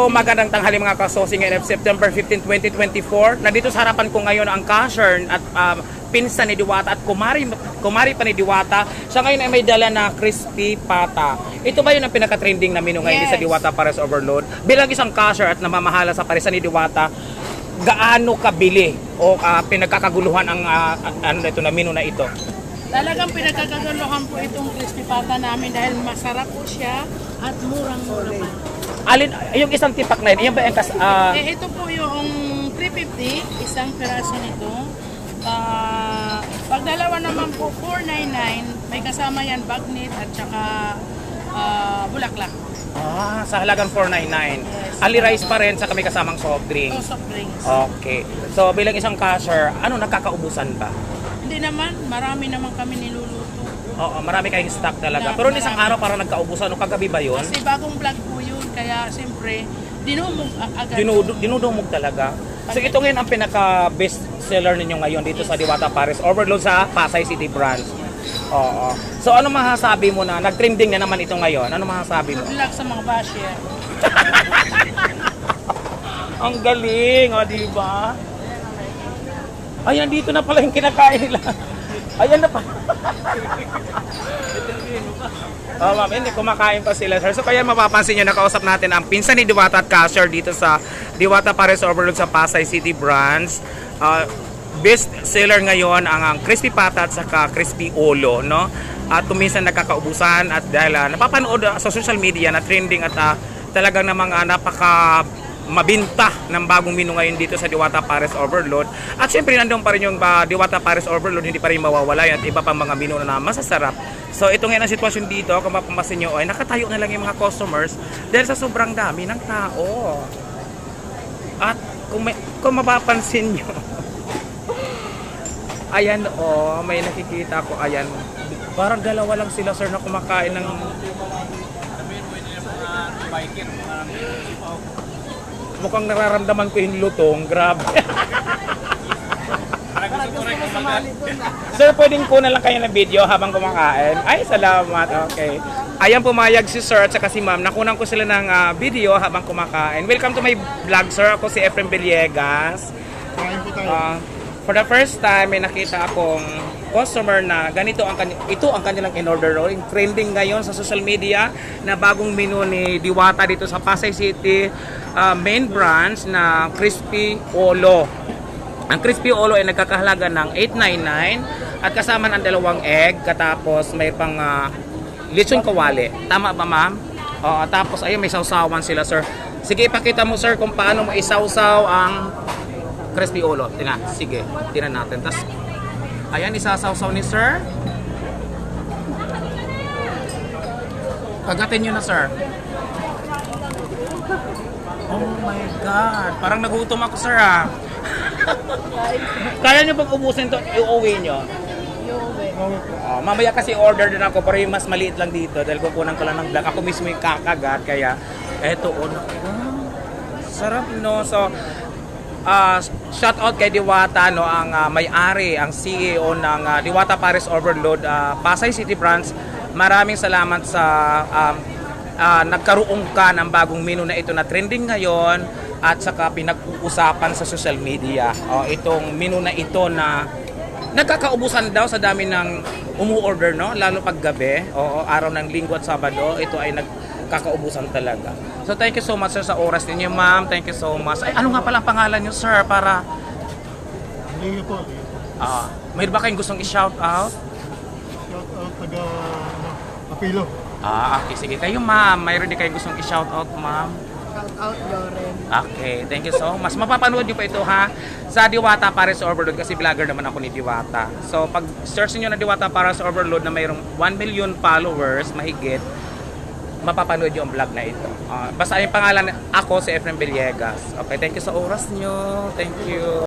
Hello, magandang tanghali mga kasosing NF September 15, 2024. Nandito sa harapan ko ngayon ang cashier at pinsan ni Diwata at kumari pa ni Diwata. Siya ngayon ay may dala na crispy pata. Ito ba yun ang pinaka-trending na menu ngayon sa Diwata Pares Overload? Bilang isang cashier at namamahala sa parisan ni Diwata, gaano kabili o pinagkakaguluhan ang ito na menu na ito? Talagang pinagkakaguluhan po itong crispy pata namin dahil masarap po siya at murang-mura pa. Alin, yung isang tipak na yun, yan ba yung Ito po yung 350, isang piraso nito. Pag dalawa naman po, 499, may kasama yan bagnet at saka bulaklak. Sa halagang 499. Yes. Ali rice pa rin sa kami kasamang soft drinks. Soft drinks. Okay. So bilang isang cashier, nakakaubusan ba? Hindi naman, marami naman kami niluluto. Oo, marami kayong stock talaga. Pero isang araw parang nagkaubusan, kagabi ba yun? Kasi bagong vlog po yun, kaya siyempre, dinumog agad. Dinudumog talaga. So ito ngayon ang pinaka-best seller ninyo ngayon dito sa Diwata Pares Overload sa Pasay City branch. Oo. So ano masasabi mo na? Nag-trending na naman ito ngayon. Ano masasabi mo? Good luck sa mga basher. Ang galing, di ba? Ayan, dito na pala yung kinakain nila. Ayan na pa. Ma'am, hindi kumakain pa sila, sir. So kaya mapapansin nyo, nakausap natin ang pinsan ni Diwata at cashier dito sa Diwata Pares Overload sa Pasay City branch. Best seller ngayon ang crispy pata at saka crispy olo, no? At kuminsan nagkakaubusan at dahil napapanood sa social media na trending at talagang namang napaka mabinta ng bagong menu ngayon dito sa Diwata Pares Overload. At syempre nandun pa rin yung Diwata Pares Overload, hindi pa rin mawawala at iba pang mga menu na masasarap. So ito ngayon ang sitwasyon dito, kung mapapansin nyo, ay nakatayo na lang yung mga customers dahil sa sobrang dami ng tao. At kung mapapansin nyo, ayan may nakikita ko, ayan, parang dalawa lang sila, sir, na kumakain ng mukhang nararamdaman ko yung lutong. Grabe. Sir, pwedeng ko na lang kayo ng video habang kumakain. Ay, salamat. Okay. Ayan, pumayag si sir at saka si ma'am. Nakunan ko sila ng video habang kumakain. Welcome to my vlog, sir. Ako si Efrem Villegas. For the first time, may nakita akong customer na ganito ito ang kanilang in-order. Trending ngayon sa social media na bagong menu ni Diwata dito sa Pasay City main branch na crispy olo. Ang crispy olo ay nagkakahalaga ng 899 at kasama ng dalawang egg, katapos may pang lechon kawali. Tama ba, ma'am? Tapos ayun, may sausawan sila, sir. Sige, ipakita mo, sir, kung paano maisawsaw ang crispy olo. Sige, tinan natin. Tas ayan, isasawsaw ni sir. Kagatin nyo na, sir. Oh my God. Parang nagutom ako, sir, Kaya nyo pag ubusin to, iuwi nyo? Mamaya kasi order din ako, pero yung mas maliit lang dito dahil kukunan ko lang ng vlog. Ako mismo yung kakagat, kaya eto, sarap, no? So, shout out kay Diwata, no, ang may-ari, ang CEO ng Diwata Pares Overload Pasay City branch. Maraming salamat sa nagkaroon ka ng bagong menu na ito na trending ngayon at saka pinag-uusapan sa social media. Itong menu na ito na nagkakaubusan daw sa dami ng umu-order, no, lalo pag gabi, araw ng Linggo at Sabado, ito ay kakaubusan talaga. So thank you so much, sir, sa oras ninyo, ma'am. Thank you so much. Ay, ano nga pala ang pangalan nyo, sir, para Hindi po. may ba kayong gustong i-shout out? Shout out taga Apilo. Okay, sige. Kayo, ma'am, mayroon din kayong gustong i-shout out, ma'am? Shout out, Loren. Okay, thank you so much. Mapapanood nyo pa ito, sa Diwata Pares Overload kasi vlogger naman ako ni Diwata. So pag search niyo na Diwata Pares Overload na mayroong 1 million followers mahigit, mapapanood yung vlog na ito. Basta yung pangalan, ako si Efrem Villegas. Okay, thank you sa oras nyo. Thank you.